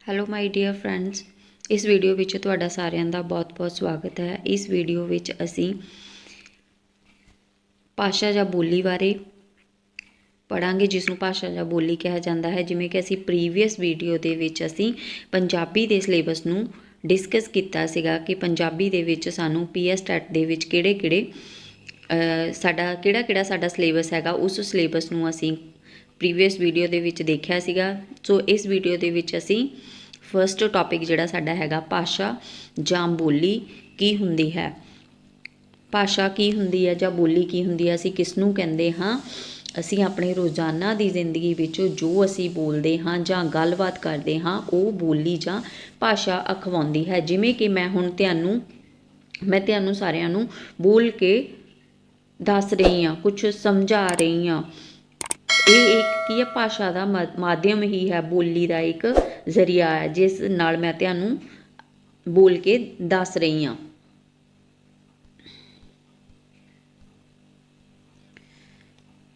Hello ਮਾਈ dear friends, ਇਸ video ਵਿੱਚ ਤੁਹਾਡਾ ਸਾਰਿਆਂ ਦਾ ਬਹੁਤ-ਬਹੁਤ ਸਵਾਗਤ ਹੈ। ਇਸ ਵੀਡੀਓ ਵਿੱਚ ਅਸੀਂ ਭਾਸ਼ਾ ਜਾਂ ਬੋਲੀ ਬਾਰੇ ਪੜਾਂਗੇ, ਜਿਸ ਨੂੰ ਭਾਸ਼ਾ ਜਾਂ ਬੋਲੀ ਕਿਹਾ ਜਾਂਦਾ ਹੈ। ਜਿਵੇਂ ਕਿ ਅਸੀਂ ਪ੍ਰੀਵੀਅਸ ਵੀਡੀਓ ਦੇ ਵਿੱਚ ਅਸੀਂ ਪੰਜਾਬੀ ਦੇ ਸਿਲੇਬਸ ਨੂੰ ਡਿਸਕਸ ਕੀਤਾ ਸੀਗਾ ਕਿ ਪੰਜਾਬੀ ਦੇ ਵਿੱਚ ਸਾਨੂੰ ਪੀਐਸ ਟੈਟ ਦੇ ਵਿੱਚ ਕਿਹੜੇ ਸਾਡਾ ਸਿਲੇਬਸ ਹੈਗਾ, ਉਸ ਸਿਲੇਬਸ ਨੂੰ ਅਸੀਂ ਪ੍ਰੀਵੀਅਸ ਵੀਡੀਓ ਦੇ ਵਿੱਚ ਦੇਖਿਆ ਸੀਗਾ। ਸੋ ਇਸ ਵੀਡੀਓ ਦੇ ਵਿੱਚ ਅਸੀਂ ਫਸਟ ਟੌਪਿਕ ਜਿਹੜਾ ਸਾਡਾ ਹੈਗਾ, ਭਾਸ਼ਾ ਜਾਂ ਬੋਲੀ ਕੀ ਹੁੰਦੀ ਹੈ। ਭਾਸ਼ਾ ਕੀ ਹੁੰਦੀ ਹੈ ਜਾਂ ਬੋਲੀ ਕੀ ਹੁੰਦੀ ਹੈ, ਅਸੀਂ ਕਿਸ ਨੂੰ ਕਹਿੰਦੇ ਹਾਂ। ਅਸੀਂ ਆਪਣੇ ਰੋਜ਼ਾਨਾ ਦੀ ਜ਼ਿੰਦਗੀ ਵਿੱਚ ਜੋ ਅਸੀਂ ਬੋਲਦੇ ਹਾਂ ਜਾਂ ਗੱਲਬਾਤ ਕਰਦੇ ਹਾਂ, ਉਹ ਬੋਲੀ ਜਾਂ ਭਾਸ਼ਾ ਅਖਵਾਉਂਦੀ ਹੈ। ਜਿਵੇਂ ਕਿ ਮੈਂ ਹੁਣ ਤੁਹਾਨੂੰ ਸਾਰਿਆਂ ਨੂੰ ਬੋਲ ਕੇ ਦੱਸ ਰਹੀ ਹਾਂ, ਕੁਛ ਸਮਝਾ ਰਹੀ ਹਾਂ। ਇਹ ਇੱਕ ਕੀ ਹੈ, ਭਾਸ਼ਾ ਦਾ ਮਾਧਿਅਮ ਹੀ ਹੈ, ਬੋਲੀ ਦਾ ਇੱਕ ਜ਼ਰੀਆ ਹੈ, ਜਿਸ ਨਾਲ ਮੈਂ ਤੁਹਾਨੂੰ ਬੋਲ ਕੇ ਦੱਸ ਰਹੀ ਹਾਂ।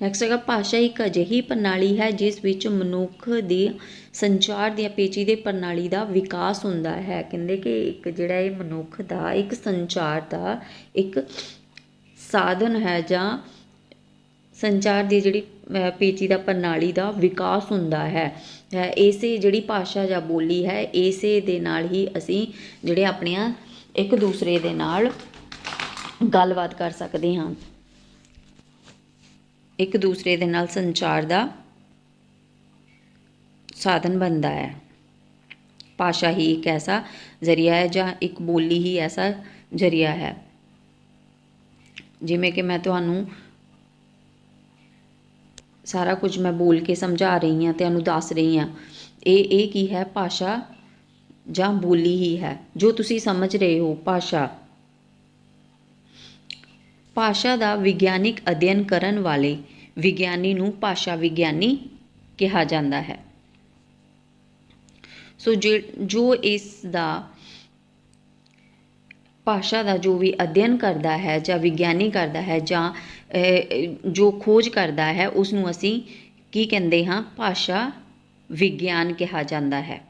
ਨੈਕਸਟ ਹੈਗਾ, ਭਾਸ਼ਾ ਇੱਕ ਅਜਿਹੀ ਪ੍ਰਣਾਲੀ ਹੈ ਜਿਸ ਵਿੱਚ ਮਨੁੱਖ ਦੇ ਸੰਚਾਰ ਦੀਆਂ ਪੇਚੀਦੇ ਪ੍ਰਣਾਲੀ ਦਾ ਵਿਕਾਸ ਹੁੰਦਾ ਹੈ। ਕਹਿੰਦੇ ਕਿ ਇੱਕ ਜਿਹੜਾ ਇਹ ਮਨੁੱਖ ਦਾ ਇੱਕ ਸੰਚਾਰ ਦਾ ਇੱਕ ਸਾਧਨ ਹੈ ਜਾਂ ਸੰਚਾਰ ਦੀ ਜਿਹੜੀ ਪੇਚੀਦਾ ਪ੍ਰਣਾਲੀ ਦਾ ਵਿਕਾਸ ਹੁੰਦਾ ਹੈ। ਇਸੇ ਜਿਹੜੀ ਭਾਸ਼ਾ ਜਾਂ ਬੋਲੀ ਹੈ, ਇਸੇ ਦੇ ਨਾਲ ਹੀ ਅਸੀਂ ਜਿਹੜੇ ਆਪਣੀਆਂ ਇੱਕ ਦੂਸਰੇ ਦੇ ਨਾਲ ਗੱਲਬਾਤ ਕਰ ਸਕਦੇ ਹਾਂ। ਇੱਕ ਦੂਸਰੇ ਦੇ ਨਾਲ ਸੰਚਾਰ ਦਾ ਸਾਧਨ ਬਣਦਾ ਹੈ। ਭਾਸ਼ਾ ਹੀ ਇੱਕ ਐਸਾ ਜ਼ਰੀਆ ਹੈ ਜਾਂ ਇੱਕ ਬੋਲੀ ਹੀ ਐਸਾ ਜ਼ਰੀਆ ਹੈ। ਜਿਵੇਂ ਕਿ ਮੈਂ ਤੁਹਾਨੂੰ ਸਾਰਾ ਕੁਝ ਮੈਂ ਬੋਲ ਕੇ ਸਮਝਾ ਰਹੀ ਹਾਂ, ਤੁਹਾਨੂੰ ਦੱਸ ਰਹੀ ਹਾਂ। ਇਹ ਕੀ ਹੈ, ਭਾਸ਼ਾ ਜਾਂ ਬੋਲੀ ਹੀ ਹੈ ਜੋ ਤੁਸੀਂ ਸਮਝ ਰਹੇ ਹੋ। ਭਾਸ਼ਾ ਦਾ ਵਿਗਿਆਨਿਕ ਅਧਿਐਨ ਕਰਨ ਵਾਲੇ ਵਿਗਿਆਨੀ ਨੂੰ ਭਾਸ਼ਾ ਵਿਗਿਆਨੀ ਕਿਹਾ ਜਾਂਦਾ ਹੈ। ਸੋ ਜੋ ਇਸ ਦਾ ਭਾਸ਼ਾ ਦਾ ਜੋ ਵੀ ਅਧਿਐਨ ਕਰਦਾ ਹੈ ਜਾਂ ਵਿਗਿਆਨੀ ਕਰਦਾ ਹੈ ਜਾਂ ਜੋ ਖੋਜ ਕਰਦਾ ਹੈ, ਉਸ ਨੂੰ ਅਸੀਂ ਕੀ ਕਹਿੰਦੇ ਹਾਂ, ਭਾਸ਼ਾ ਵਿਗਿਆਨ ਕਿਹਾ ਜਾਂਦਾ ਹੈ।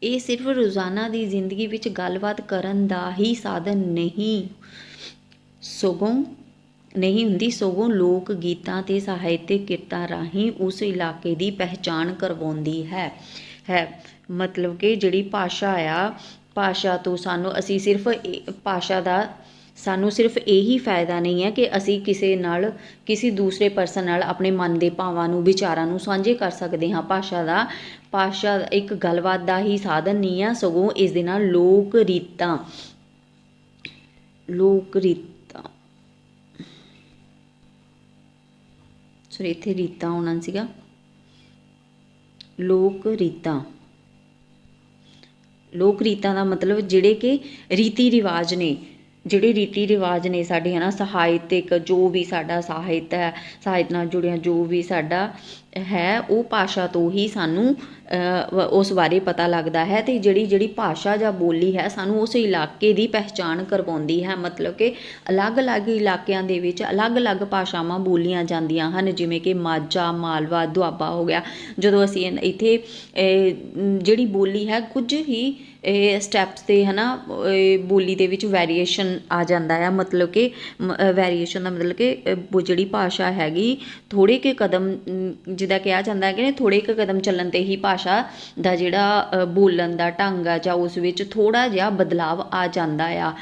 ਇਹ ਸਿਰਫ ਰੋਜ਼ਾਨਾ ਦੀ ਜ਼ਿੰਦਗੀ ਵਿੱਚ ਗੱਲਬਾਤ ਕਰਨ ਦਾ ਹੀ ਸਾਧਨ ਨਹੀਂ ਹੁੰਦੀ, ਸਗੋਂ ਲੋਕ ਗੀਤਾਂ ਅਤੇ ਸਾਹਿਤਕ ਕਿਰਤਾਂ ਰਾਹੀਂ ਉਸ ਇਲਾਕੇ ਦੀ ਪਹਿਚਾਣ ਕਰਵਾਉਂਦੀ ਹੈ। ਮਤਲਬ ਕਿ ਜਿਹੜੀ ਭਾਸ਼ਾ ਆ, ਭਾਸ਼ਾ ਤੋਂ ਅਸੀਂ ਸਿਰਫ ਭਾਸ਼ਾ ਦਾ ਸਾਨੂੰ ਸਿਰਫ ਇਹੀ ਫਾਇਦਾ ਨਹੀਂ ਹੈ ਕਿ ਅਸੀਂ ਕਿਸੇ ਦੂਸਰੇ ਪਰਸਨ ਨਾਲ ਆਪਣੇ ਮਨ ਦੇ ਭਾਵਾਂ ਨੂੰ, ਵਿਚਾਰਾਂ ਨੂੰ ਸਾਂਝੇ ਕਰ ਸਕਦੇ ਹਾਂ। ਭਾਸ਼ਾ ਇੱਕ ਗੱਲਬਾਤ ਦਾ ਹੀ ਸਾਧਨ ਨਹੀਂ ਆ, ਸਗੋਂ ਇਸ ਦੇ ਨਾਲ ਲੋਕ ਰੀਤਾਂ ਸੋਰੀ, ਇੱਥੇ ਰੀਤਾਂ ਆਉਣਾ ਸੀਗਾ, ਲੋਕ ਰੀਤਾਂ ਦਾ ਮਤਲਬ ਜਿਹੜੇ ਕਿ ਰੀਤੀ ਰਿਵਾਜ ਨੇ, ਸਾਡੇ ਸਾਹਿਤਕ ਜੋ ਵੀ ਸਾਡਾ ਸਾਹਿਤ ਨਾਲ ਜੁੜਿਆ ਜੋ ਵੀ ਸਾਡਾ ਹੈ, ਉਹ ਭਾਸ਼ਾ ਤੋਂ ਹੀ ਸਾਨੂੰ ਉਸ ਬਾਰੇ ਪਤਾ ਲੱਗਦਾ ਹੈ। ਅਤੇ ਜਿਹੜੀ ਭਾਸ਼ਾ ਜਾਂ ਬੋਲੀ ਹੈ, ਸਾਨੂੰ ਉਸ ਇਲਾਕੇ ਦੀ ਪਹਿਚਾਣ ਕਰਵਾਉਂਦੀ ਹੈ। ਮਤਲਬ ਕਿ ਅਲੱਗ-ਅਲੱਗ ਇਲਾਕਿਆਂ ਦੇ ਵਿੱਚ ਅਲੱਗ-ਅਲੱਗ ਭਾਸ਼ਾਵਾਂ ਬੋਲੀਆਂ ਜਾਂਦੀਆਂ ਹਨ, ਜਿਵੇਂ ਕਿ ਮਾਝਾ, ਮਾਲਵਾ, ਦੁਆਬਾ ਹੋ ਗਿਆ। ਜਦੋਂ ਅਸੀਂ ਇੱਥੇ ਜਿਹੜੀ ਬੋਲੀ ਹੈ, ਕੁਝ ਹੀ ਸਟੈਪਸ 'ਤੇ ਬੋਲੀ ਦੇ ਵਿੱਚ ਵੈਰੀਏਸ਼ਨ ਆ ਜਾਂਦਾ ਹੈ। ਮਤਲਬ ਕਿ ਵੈਰੀਏਸ਼ਨ ਦਾ ਮਤਲਬ ਕਿ ਜਿਹੜੀ ਭਾਸ਼ਾ ਹੈਗੀ, ਥੋੜ੍ਹੇ ਕੁ ਕਦਮ, ਜਿੱਦਾਂ ਕਿਹਾ ਜਾਂਦਾ ਹੈ ਕਿ ਥੋੜ੍ਹੇ ਕੁ ਕਦਮ ਚੱਲਣ 'ਤੇ ਹੀ ਭਾਸ਼ਾ ਦਾ ਜਿਹੜਾ ਬੋਲਣ ਦਾ ਢੰਗ ਆ ਜਾਂ ਉਸ ਵਿੱਚ ਥੋੜ੍ਹਾ ਜਿਹਾ ਬਦਲਾਵ ਆ ਜਾਂਦਾ ਆ।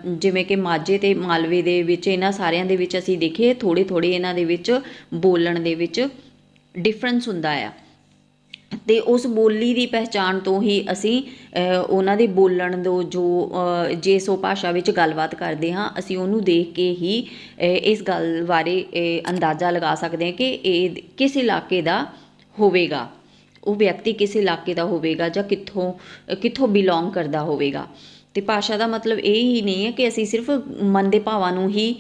ਜਿਵੇਂ ਕਿ ਮਾਝੇ ਅਤੇ ਮਾਲਵੇ ਦੇ ਵਿੱਚ, ਇਹਨਾਂ ਸਾਰਿਆਂ ਦੇ ਵਿੱਚ ਅਸੀਂ ਦੇਖੀਏ ਥੋੜ੍ਹੇ ਇਹਨਾਂ ਦੇ ਵਿੱਚ ਬੋਲਣ ਦੇ ਵਿੱਚ ਡਿਫਰੈਂਸ ਹੁੰਦਾ ਆ। ਅਤੇ ਉਸ ਬੋਲੀ ਦੀ ਪਹਿਚਾਣ ਤੋਂ ਹੀ ਅਸੀਂ ਉਹਨਾਂ ਦੇ ਬੋਲਣ ਤੋਂ ਜਿਸ ਉਹ ਭਾਸ਼ਾ ਵਿੱਚ ਗੱਲਬਾਤ ਕਰਦੇ ਹਾਂ, ਅਸੀਂ ਉਹਨੂੰ ਦੇਖ ਕੇ ਹੀ ਇਸ ਗੱਲ ਬਾਰੇ ਅੰਦਾਜ਼ਾ ਲਗਾ ਸਕਦੇ ਹਾਂ ਕਿ ਇਹ ਕਿਸ ਇਲਾਕੇ ਦਾ ਹੋਵੇਗਾ, ਉਹ ਵਿਅਕਤੀ ਕਿਸ ਇਲਾਕੇ ਦਾ ਹੋਵੇਗਾ ਜਾਂ ਕਿੱਥੋਂ ਬਿਲੋਂਗ ਕਰਦਾ ਹੋਵੇਗਾ। ਅਤੇ ਭਾਸ਼ਾ ਦਾ ਮਤਲਬ ਇਹ ਹੀ ਨਹੀਂ ਹੈ ਕਿ ਅਸੀਂ ਸਿਰਫ ਮਨ ਦੇ ਭਾਵਾਂ ਨੂੰ ਹੀ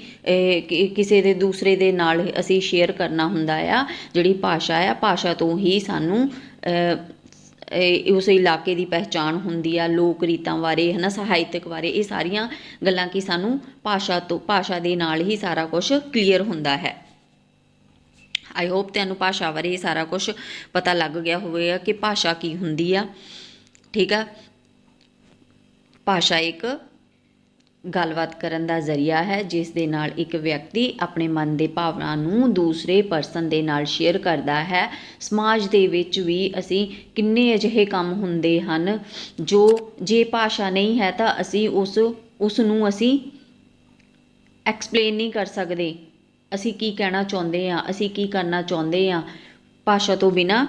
ਕਿਸੇ ਦੇ ਦੂਸਰੇ ਦੇ ਨਾਲ ਅਸੀਂ ਸ਼ੇਅਰ ਕਰਨਾ ਹੁੰਦਾ ਆ। ਜਿਹੜੀ ਭਾਸ਼ਾ ਆ, ਭਾਸ਼ਾ ਤੋਂ ਹੀ ਸਾਨੂੰ ਉਸ ਇਲਾਕੇ ਦੀ ਪਹਿਚਾਣ ਹੁੰਦੀ ਆ, ਲੋਕ ਰੀਤਾਂ ਬਾਰੇ, ਸਾਹਿਤਕ ਬਾਰੇ, ਇਹ ਸਾਰੀਆਂ ਗੱਲਾਂ ਕਿ ਸਾਨੂੰ ਭਾਸ਼ਾ ਦੇ ਨਾਲ ਹੀ ਸਾਰਾ ਕੁਛ ਕਲੀਅਰ ਹੁੰਦਾ ਹੈ। आई होप तुहानूं भाषा बारे सारा कुछ पता लग गया होवेगा कि भाषा की हुंदी आ। ठीक है, भाषा एक ਗੱਲਬਾਤ ਕਰਨ ਦਾ ਜ਼ਰੀਆ ਹੈ ਜਿਸ ਦੇ ਨਾਲ ਇੱਕ ਵਿਅਕਤੀ ਆਪਣੇ ਮਨ ਦੇ ਭਾਵਨਾ ਨੂੰ ਦੂਸਰੇ ਪਰਸਨ ਦੇ ਨਾਲ ਸ਼ੇਅਰ ਕਰਦਾ ਹੈ। ਸਮਾਜ ਦੇ ਵਿੱਚ ਵੀ ਅਸੀਂ ਕਿੰਨੇ ਅਜਿਹੇ ਕੰਮ ਹੁੰਦੇ ਹਨ ਜੋ ਜੇ ਭਾਸ਼ਾ ਨਹੀਂ ਹੈ ਤਾਂ ਅਸੀਂ ਉਸ ਨੂੰ ਅਸੀਂ ਐਕਸਪਲੇਨ ਨਹੀਂ ਕਰ ਸਕਦੇ, ਅਸੀਂ ਕੀ ਕਹਿਣਾ ਚਾਹੁੰਦੇ ਹਾਂ, ਅਸੀਂ ਕੀ ਕਰਨਾ ਚਾਹੁੰਦੇ ਹਾਂ, ਭਾਸ਼ਾ ਤੋਂ ਬਿਨਾਂ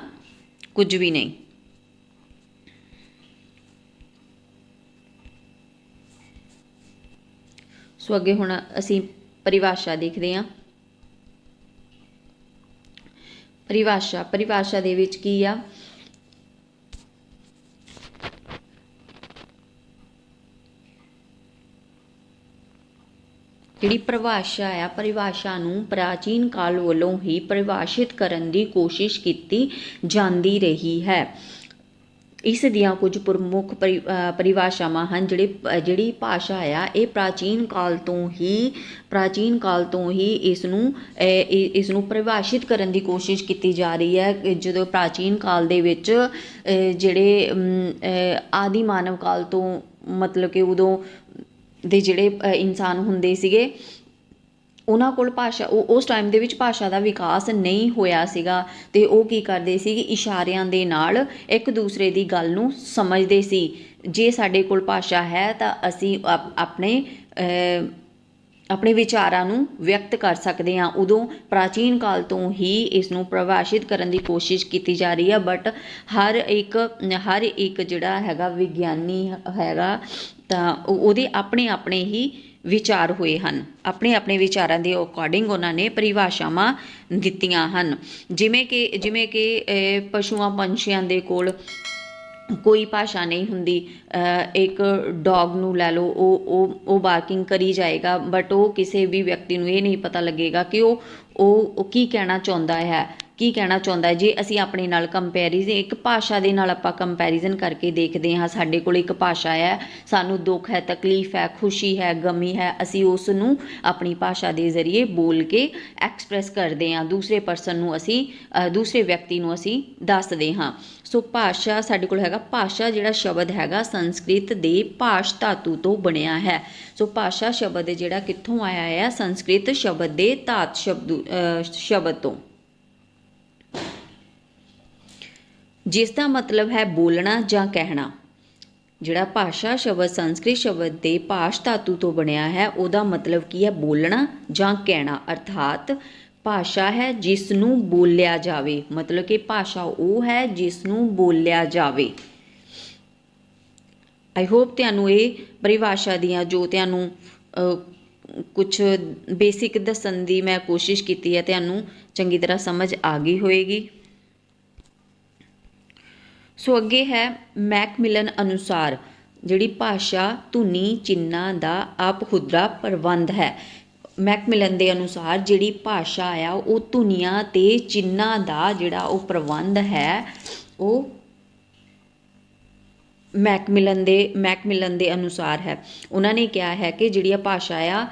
ਕੁਝ ਵੀ ਨਹੀਂ। ਸੋ ਅੱਗੇ ਹੁਣ ਅਸੀਂ ਪਰਿਭਾਸ਼ਾ ਦੇਖਦੇ ਹਾਂ। ਪਰਿਭਾਸ਼ਾ ਦੇ ਵਿੱਚ ਕੀ ਆ, ਜਿਹੜੀ ਪਰਿਭਾਸ਼ਾ ਨੂੰ ਪ੍ਰਾਚੀਨ ਕਾਲ ਵੱਲੋਂ ਹੀ ਪਰਿਭਾਸ਼ਿਤ ਕਰਨ ਦੀ ਕੋਸ਼ਿਸ਼ ਕੀਤੀ ਜਾਂਦੀ ਰਹੀ ਹੈ। ਇਸ ਦੀਆਂ ਕੁਝ ਪ੍ਰਮੁੱਖ ਪਰਿਭਾਸ਼ਾਵਾਂ ਹਨ। ਜਿਹੜੀ ਭਾਸ਼ਾ ਆ ਇਹ ਪ੍ਰਾਚੀਨ ਕਾਲ ਤੋਂ ਹੀ ਇਸ ਨੂੰ ਪਰਿਭਾਸ਼ਿਤ ਕਰਨ ਦੀ ਕੋਸ਼ਿਸ਼ ਕੀਤੀ ਜਾ ਰਹੀ ਹੈ। ਜਦੋਂ ਪ੍ਰਾਚੀਨ ਕਾਲ ਦੇ ਵਿੱਚ ਜਿਹੜੇ ਆਦਿ ਮਾਨਵ ਕਾਲ ਤੋਂ ਮਤਲਬ ਕਿ ਉਦੋਂ ਦੇ ਜਿਹੜੇ ਇਨਸਾਨ ਹੁੰਦੇ ਸੀਗੇ ਉਹਨਾਂ ਕੋਲ ਭਾਸ਼ਾ ਉਸ ਟਾਈਮ ਦੇ ਵਿੱਚ ਭਾਸ਼ਾ ਦਾ ਵਿਕਾਸ ਨਹੀਂ ਹੋਇਆ ਸੀਗਾ ਅਤੇ ਉਹ ਕੀ ਕਰਦੇ ਸੀ ਕਿ ਇਸ਼ਾਰਿਆਂ ਦੇ ਨਾਲ ਇੱਕ ਦੂਸਰੇ ਦੀ ਗੱਲ ਨੂੰ ਸਮਝਦੇ ਸੀ। ਜੇ ਸਾਡੇ ਕੋਲ ਭਾਸ਼ਾ ਹੈ ਤਾਂ ਅਸੀਂ ਆਪਣੇ ਵਿਚਾਰਾਂ ਨੂੰ ਵਿਅਕਤ ਕਰ ਸਕਦੇ ਹਾਂ। ਉਦੋਂ ਪ੍ਰਾਚੀਨ ਕਾਲ ਤੋਂ ਹੀ ਇਸ ਨੂੰ ਪਰਿਭਾਸ਼ਿਤ ਕਰਨ ਦੀ ਕੋਸ਼ਿਸ਼ ਕੀਤੀ ਜਾ ਰਹੀ ਹੈ। ਬਟ ਹਰ ਇੱਕ ਜਿਹੜਾ ਹੈਗਾ ਵਿਗਿਆਨੀ ਹੈਗਾ ਤਾਂ ਉਹਦੇ ਆਪਣੇ ਹੀ ਵਿਚਾਰ ਹੋਏ ਹਨ, ਆਪਣੇ ਵਿਚਾਰਾਂ ਦੇ ਅਕੋਰਡਿੰਗ ਉਹਨਾਂ ਨੇ ਪਰਿਭਾਸ਼ਾਵਾਂ ਦਿੱਤੀਆਂ ਹਨ। ਜਿਵੇਂ ਕਿ ਪਸ਼ੂਆਂ ਪੰਛੀਆਂ ਦੇ ਕੋਲ ਕੋਈ ਭਾਸ਼ਾ ਨਹੀਂ ਹੁੰਦੀ। ਇੱਕ ਡੌਗ ਨੂੰ ਲੈ ਲਓ, ਉਹ ਬਾਰਕਿੰਗ ਕਰੀ ਜਾਏਗਾ ਬਟ ਉਹ ਕਿਸੇ ਵੀ ਵਿਅਕਤੀ ਨੂੰ ਇਹ ਨਹੀਂ ਪਤਾ ਲੱਗੇਗਾ ਕਿ ਉਹ ਕੀ ਕਹਿਣਾ ਚਾਹੁੰਦਾ ਹੈ। ਜੇ ਅਸੀਂ ਆਪਣੇ ਨਾਲ ਕੰਪੈਰੀਜ਼ਨ ਇੱਕ ਭਾਸ਼ਾ ਦੇ ਨਾਲ ਆਪਾਂ ਕੰਪੈਰੀਜ਼ਨ ਕਰਕੇ ਦੇਖਦੇ ਹਾਂ, ਸਾਡੇ ਕੋਲ ਇੱਕ ਭਾਸ਼ਾ ਹੈ, ਸਾਨੂੰ ਦੁੱਖ ਹੈ, ਤਕਲੀਫ ਹੈ, ਖੁਸ਼ੀ ਹੈ, ਗਮੀ ਹੈ, ਅਸੀਂ ਉਸ ਨੂੰ ਆਪਣੀ ਭਾਸ਼ਾ ਦੇ ਜ਼ਰੀਏ ਬੋਲ ਕੇ ਐਕਸਪ੍ਰੈਸ ਕਰਦੇ ਹਾਂ। ਦੂਸਰੇ ਵਿਅਕਤੀ ਨੂੰ ਅਸੀਂ ਦੱਸਦੇ ਹਾਂ। ਸੋ ਭਾਸ਼ਾ ਸਾਡੇ ਕੋਲ ਹੈਗਾ, ਭਾਸ਼ਾ ਜਿਹੜਾ ਸ਼ਬਦ ਹੈਗਾ ਸੰਸਕ੍ਰਿਤ ਦੇ ਭਾਸ਼ ਧਾਤੂ ਤੋਂ ਬਣਿਆ ਹੈ। ਸੋ ਭਾਸ਼ਾ ਸ਼ਬਦ ਜਿਹੜਾ ਕਿੱਥੋਂ ਆਇਆ ਹੈ, ਸੰਸਕ੍ਰਿਤ ਸ਼ਬਦ ਦੇ ਧਾਤ ਸ਼ਬਦ ਤੋਂ, ਜਿਸ ਦਾ ਮਤਲਬ ਹੈ ਬੋਲਣਾ ਜਾਂ ਕਹਿਣਾ। ਜਿਹੜਾ ਭਾਸ਼ਾ ਸ਼ਬਦ ਸੰਸਕ੍ਰਿਤ ਸ਼ਬਦ ਦੇ ਭਾਸ਼ ਧਾਤੂ ਤੋਂ ਬਣਿਆ ਹੈ ਉਹਦਾ ਮਤਲਬ ਕੀ ਹੈ, ਬੋਲਣਾ ਜਾਂ ਕਹਿਣਾ। ਅਰਥਾਤ ਭਾਸ਼ਾ ਹੈ ਜਿਸ ਨੂੰ ਬੋਲਿਆ ਜਾਵੇ, ਮਤਲਬ ਕਿ ਭਾਸ਼ਾ ਉਹ ਹੈ ਜਿਸ ਨੂੰ ਬੋਲਿਆ ਜਾਵੇ। ਆਈ ਹੋਪ ਤੁਹਾਨੂੰ ਇਹ ਪਰਿਭਾਸ਼ਾ ਦੀਆਂ ਜੋ ਤੁਹਾਨੂੰ ਕੁਛ ਬੇਸਿਕ ਦੱਸਣ ਦੀ ਮੈਂ ਕੋਸ਼ਿਸ਼ ਕੀਤੀ ਹੈ ਤੁਹਾਨੂੰ ਚੰਗੀ ਤਰ੍ਹਾਂ ਸਮਝ ਆ ਗਈ ਹੋਏਗੀ। ਸੋ ਅੱਗੇ ਹੈ ਮੈਕਮਿਲਨ ਅਨੁਸਾਰ ਜਿਹੜੀ ਭਾਸ਼ਾ ਧੁਨੀ ਚਿੰਨ੍ਹਾਂ ਦਾ ਆਪਹੁਦਰਾ ਪ੍ਰਬੰਧ ਹੈ। ਮੈਕਮਿਲਨ ਦੇ ਅਨੁਸਾਰ ਜਿਹੜੀ ਭਾਸ਼ਾ ਆ ਉਹ ਧੁਨੀਆਂ ਤੇ ਚਿੰਨ੍ਹਾਂ ਦਾ ਜਿਹੜਾ ਉਹ ਪ੍ਰਬੰਧ ਹੈ ਉਹ ਮੈਕਮਿਲਨ ਦੇ ਅਨੁਸਾਰ ਹੈ। ਉਹਨਾਂ ਨੇ ਕਿਹਾ ਹੈ ਕਿ ਜਿਹੜੀ ਭਾਸ਼ਾ ਆ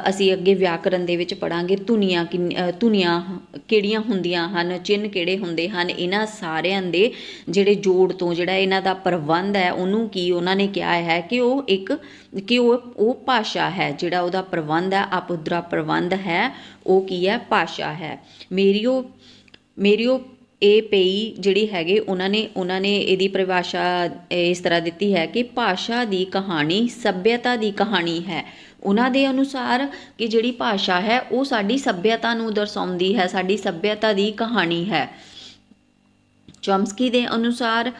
ਅਸੀਂ ਅੱਗੇ ਵਿਆਕਰਨ ਦੇ ਵਿੱਚ ਪੜ੍ਹਾਂਗੇ ਧੁਨੀਆਂ ਕਿਹੜੀਆਂ ਹੁੰਦੀਆਂ ਹਨ, ਚਿੰਨ੍ਹ ਕਿਹੜੇ ਹੁੰਦੇ ਹਨ, ਇਹਨਾਂ ਸਾਰਿਆਂ ਦੇ ਜਿਹੜੇ ਜੋੜ ਤੋਂ ਜਿਹੜਾ ਇਹਨਾਂ ਦਾ ਪ੍ਰਬੰਧ ਹੈ ਉਹਨੂੰ ਕੀ ਉਹਨਾਂ ਨੇ ਕਿਹਾ ਹੈ ਕਿ ਉਹ ਭਾਸ਼ਾ ਹੈ। ਜਿਹੜਾ ਉਹਦਾ ਪ੍ਰਬੰਧ ਹੈ ਆਪਹੁਦਰਾ ਪ੍ਰਬੰਧ ਹੈ ਉਹ ਕੀ ਹੈ, ਭਾਸ਼ਾ ਹੈ। ਮੇਰੀਓ ਇਹ ਪਈ ਜਿਹੜੀ ਹੈਗੇ ਉਹਨਾਂ ਨੇ ਇਹਦੀ ਪਰਿਭਾਸ਼ਾ ਇਸ ਤਰ੍ਹਾਂ ਦਿੱਤੀ ਹੈ ਕਿ ਭਾਸ਼ਾ ਦੀ ਕਹਾਣੀ ਸੱਭਿਅਤਾ ਦੀ ਕਹਾਣੀ ਹੈ। ਉਹਨਾਂ ਦੇ ਅਨੁਸਾਰ ਕਿ ਜਿਹੜੀ ਭਾਸ਼ਾ ਹੈ ਉਹ ਸਾਡੀ ਸੱਭਿਅਤਾ ਨੂੰ ਦਰਸਾਉਂਦੀ ਹੈ, ਸਾਡੀ ਸੱਭਿਅਤਾ ਦੀ ਕਹਾਣੀ ਹੈ। ਚੋਮਸਕੀ ਦੇ ਅਨੁਸਾਰ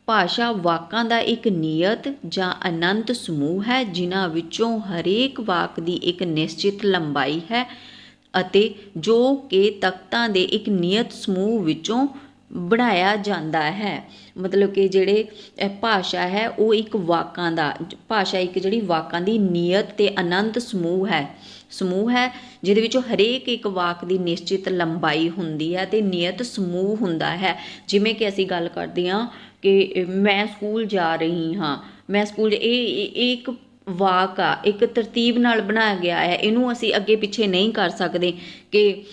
ਭਾਸ਼ਾ ਵਾਕਾਂ ਦਾ ਇੱਕ ਨਿਯਤ ਜਾਂ ਅਨੰਤ ਸਮੂਹ ਹੈ ਜਿਨ੍ਹਾਂ ਵਿੱਚੋਂ ਹਰੇਕ ਵਾਕ ਦੀ ਇੱਕ ਨਿਸ਼ਚਿਤ ਲੰਬਾਈ ਹੈ ਅਤੇ ਜੋ ਕਿ ਤਖਤਾਂ ਦੇ ਇੱਕ ਨਿਯਤ ਸਮੂਹ ਵਿੱਚੋਂ ਬਣਾਇਆ ਜਾਂਦਾ ਹੈ। ਮਤਲਬ ਕਿ ਜਿਹੜੇ ਭਾਸ਼ਾ ਹੈ ਉਹ ਇੱਕ ਜਿਹੜੀ ਵਾਕਾਂ ਦੀ ਨਿਯਤ ਤੇ ਅਨੰਤ ਸਮੂਹ ਹੈ ਜਿਹਦੇ ਵਿੱਚੋਂ ਹਰੇਕ ਇੱਕ ਵਾਕ ਦੀ ਨਿਸ਼ਚਿਤ ਲੰਬਾਈ ਹੁੰਦੀ ਹੈ ਤੇ ਨਿਯਤ ਸਮੂਹ ਹੁੰਦਾ ਹੈ। ਜਿਵੇਂ ਕਿ ਅਸੀਂ ਗੱਲ ਕਰਦੇ ਹਾਂ ਕਿ ਮੈਂ ਸਕੂਲ ਜਾ ਰਹੀ ਹਾਂ, ਇਹ ਇੱਕ ਵਾਕ ਆ, ਇੱਕ ਤਰਤੀਬ ਨਾਲ ਬਣਾਇਆ ਗਿਆ ਹੈ। ਇਹਨੂੰ ਅਸੀਂ ਅੱਗੇ ਪਿੱਛੇ ਨਹੀਂ ਕਰ ਸਕਦੇ ਕਿ